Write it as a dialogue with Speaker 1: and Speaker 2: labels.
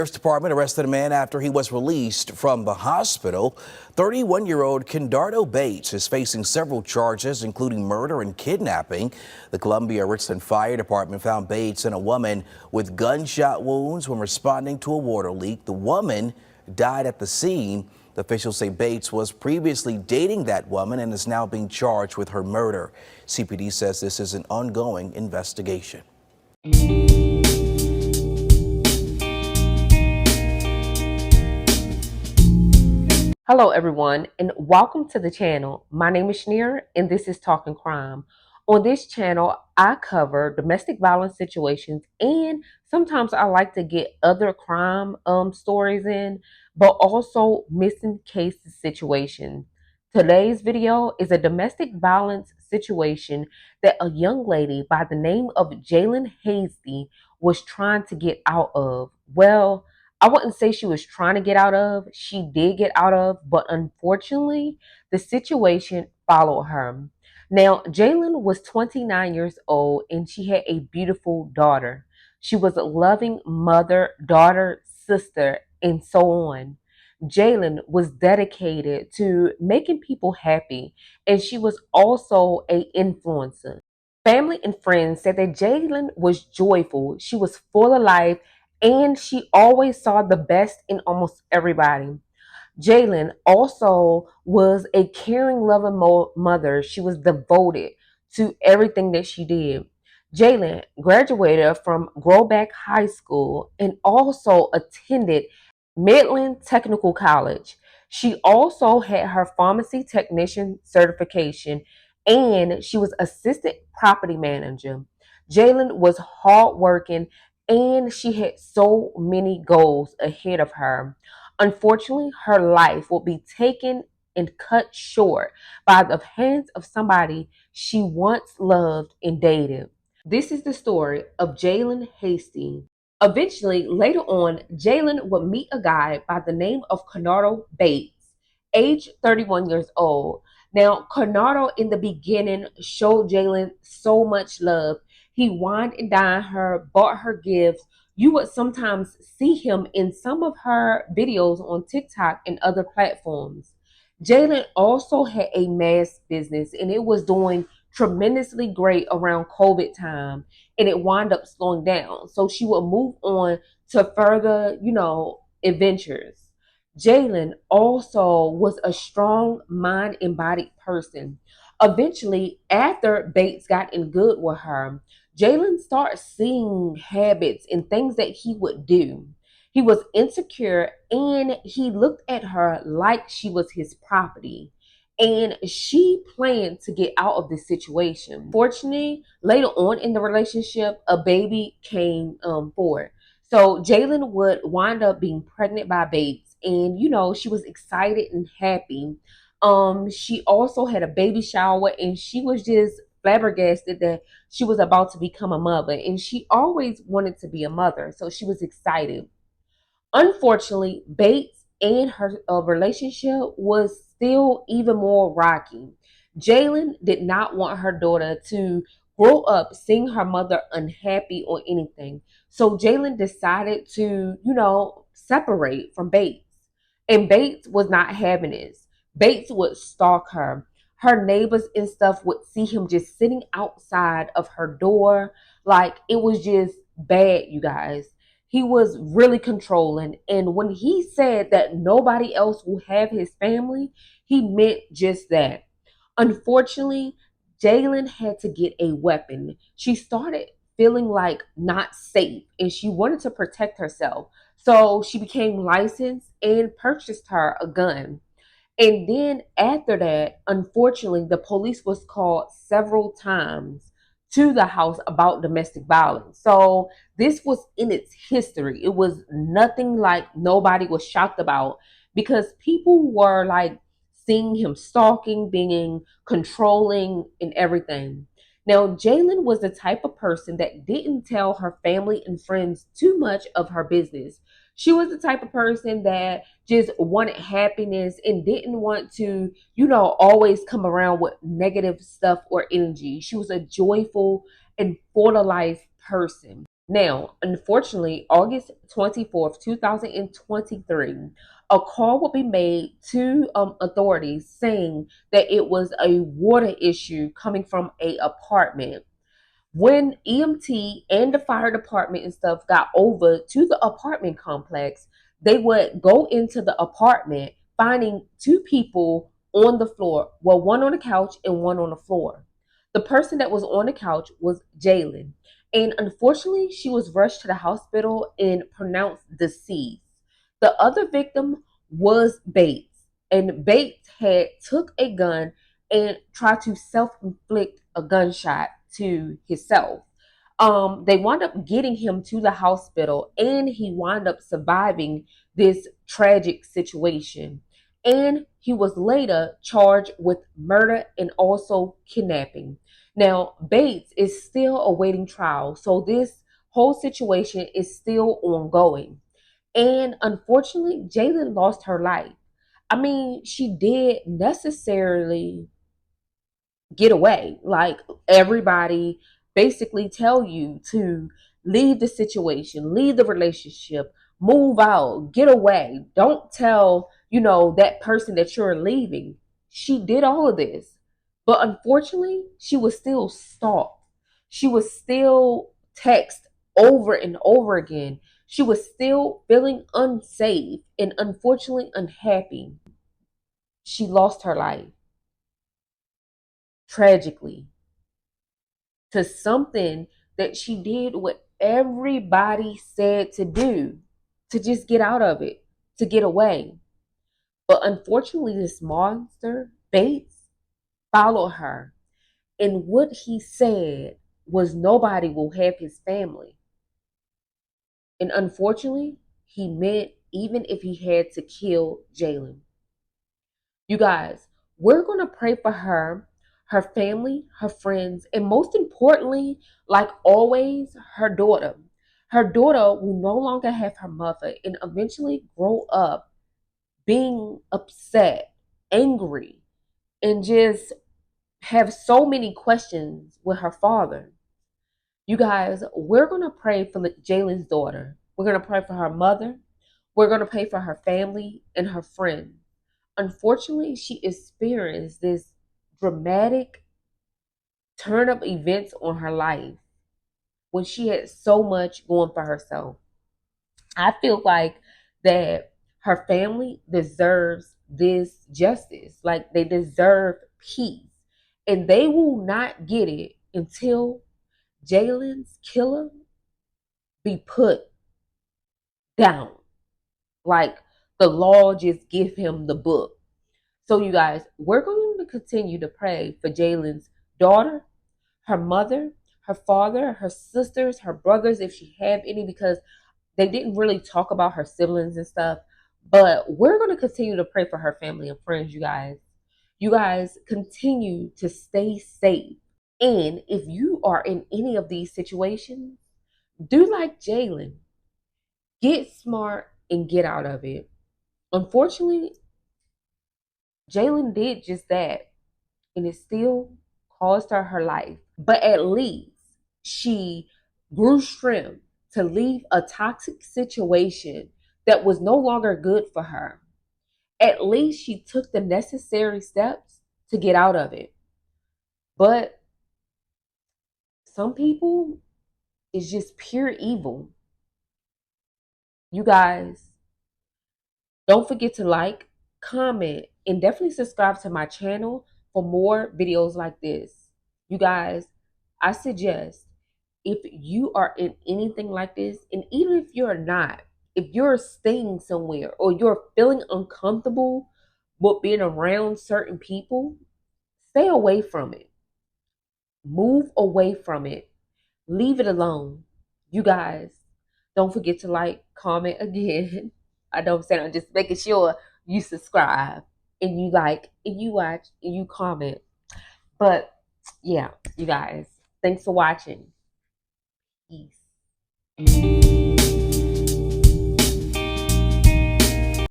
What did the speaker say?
Speaker 1: Sheriff's Department arrested a man after he was released from the hospital. 31-year-old Kenardo Bates is facing several charges, including murder and kidnapping. The Columbia-Richland Fire Department found Bates and a woman with gunshot wounds when responding to a water leak. The woman died at the scene. The officials say Bates was previously dating that woman and is now being charged with her murder. CPD says this is an ongoing investigation.
Speaker 2: Hello everyone and welcome to the channel. My name is Shneer and this is Talking Crime. On this channel I cover domestic violence situations and sometimes I like to get other crime stories in, but also missing cases situations. Today's video is a domestic violence situation that a young lady by the name of Jaylan Hasty was trying to get out of. Well, I wouldn't say she was trying to get out of. She did get out of, but unfortunately, the situation followed her. Now, Jaylan was 29 years old and she had a beautiful daughter. She was a loving mother, daughter, sister, and so on. Jaylan was dedicated to making people happy, and she was also an influencer. Family and friends said that Jaylan was joyful. She was full of life and she always saw the best in almost everybody. Jaylan also was a caring, loving mother. She was devoted to everything that she did. Jaylan graduated from Growback High School and also attended Midland Technical College. She also had her pharmacy technician certification and she was assistant property manager. Jaylan was hardworking and she had so many goals ahead of her. Unfortunately, her life will be taken and cut short by the hands of somebody she once loved and dated. This is the story of Jaylan Hasty. Eventually, later on, Jaylan would meet a guy by the name of Kenardo Bates, age 31 years old. Now, Kenardo in the beginning showed Jaylan so much love. He wined and dined her, bought her gifts. You would sometimes see him in some of her videos on TikTok and other platforms. Jaylan also had a mask business and it was doing tremendously great around COVID time and it wound up slowing down. So she would move on to further, adventures. Jaylan also was a strong mind embodied person. Eventually, after Bates got in good with her, Jaylan started seeing habits and things that he would do. He was insecure and he looked at her like she was his property. And she planned to get out of this situation. Fortunately, later on in the relationship, a baby came forward. So Jaylan would wind up being pregnant by Bates, and she was excited and happy. She also had a baby shower, and she was just flabbergasted that she was about to become a mother, and she always wanted to be a mother, so she was excited. Unfortunately, Bates and her relationship was still even more rocky. Jaylan did not want her daughter to grow up seeing her mother unhappy or anything. So Jaylan decided to, separate from Bates. And Bates was not having this. Bates would stalk her. Her neighbors and stuff would see him just sitting outside of her door. Like it was just bad, you guys. He was really controlling. And when he said that nobody else will have his family, he meant just that. Unfortunately, Jaylan had to get a weapon. She started feeling like not safe and she wanted to protect herself. So she became licensed and purchased her a gun. And then after that, unfortunately, the police was called several times to the house about domestic violence. So this was in its history. It was nothing like nobody was shocked about because people were like seeing him stalking, being controlling, and everything. Now, Jaylan was the type of person that didn't tell her family and friends too much of her business. She was the type of person that just wanted happiness and didn't want to, always come around with negative stuff or energy. She was a joyful and full of life person. Now, unfortunately, August 24th, 2023, a call will be made to authorities saying that it was a water issue coming from a apartment. When EMT and the fire department and stuff got over to the apartment complex, they would go into the apartment, finding two people on the floor. Well, one on the couch and one on the floor. The person that was on the couch was Jaylan. And unfortunately, she was rushed to the hospital and pronounced deceased. The other victim was Bates. And Bates had took a gun and tried to self-inflict a gunshot to himself. They wound up getting him to the hospital, and he wound up surviving this tragic situation. And he was later charged with murder and also kidnapping. Now, Bates is still awaiting trial, so this whole situation is still ongoing. And unfortunately, Jaylan lost her life. I mean, she did necessarily get away. Like, everybody basically tell you to leave the situation, leave the relationship, move out, get away. Don't tell, that person that you're leaving. She did all of this. But unfortunately, she was still stalked. She was still text over and over again. She was still feeling unsafe and unfortunately unhappy. She lost her life tragically to something that she did what everybody said to do, to just get out of it, to get away. But unfortunately, this monster, Bates, followed her. And what he said was nobody will have his family. And unfortunately, he meant even if he had to kill Jaylan. You guys, we're going to pray for her family, her friends, and most importantly, like always, her daughter. Her daughter will no longer have her mother and eventually grow up being upset, angry, and just have so many questions with her father. You guys, we're going to pray for Jaylan's daughter. We're going to pray for her mother. We're going to pray for her family and her friends. Unfortunately, she experienced this dramatic turn of events on her life when she had so much going for herself. I feel like that her family deserves this justice. Like, they deserve peace. And they will not get it until Jaylan's killer be put down. Like, the law just give him the book. So, you guys, we're going to continue to pray for Jaylan's daughter, her mother, her father, her sisters, her brothers, if she have any, because they didn't really talk about her siblings and stuff. But we're going to continue to pray for her family and friends, you guys. You guys continue to stay safe. And if you are in any of these situations, do like Jaylan. Get smart and get out of it. Unfortunately, Jaylan did just that, and it still cost her life. But at least she grew strength to leave a toxic situation that was no longer good for her. At least she took the necessary steps to get out of it. But some people, is just pure evil. You guys, don't forget to like, comment, and definitely subscribe to my channel for more videos like this. You guys, I suggest, if you are in anything like this, and even if you're not, if you're staying somewhere or you're feeling uncomfortable with being around certain people, stay away from it. Move away from it. Leave it alone. You guys, don't forget to like, comment again. I don't say, I'm just making sure you subscribe and you like and you watch and you comment. But yeah, you guys, thanks for watching. Peace.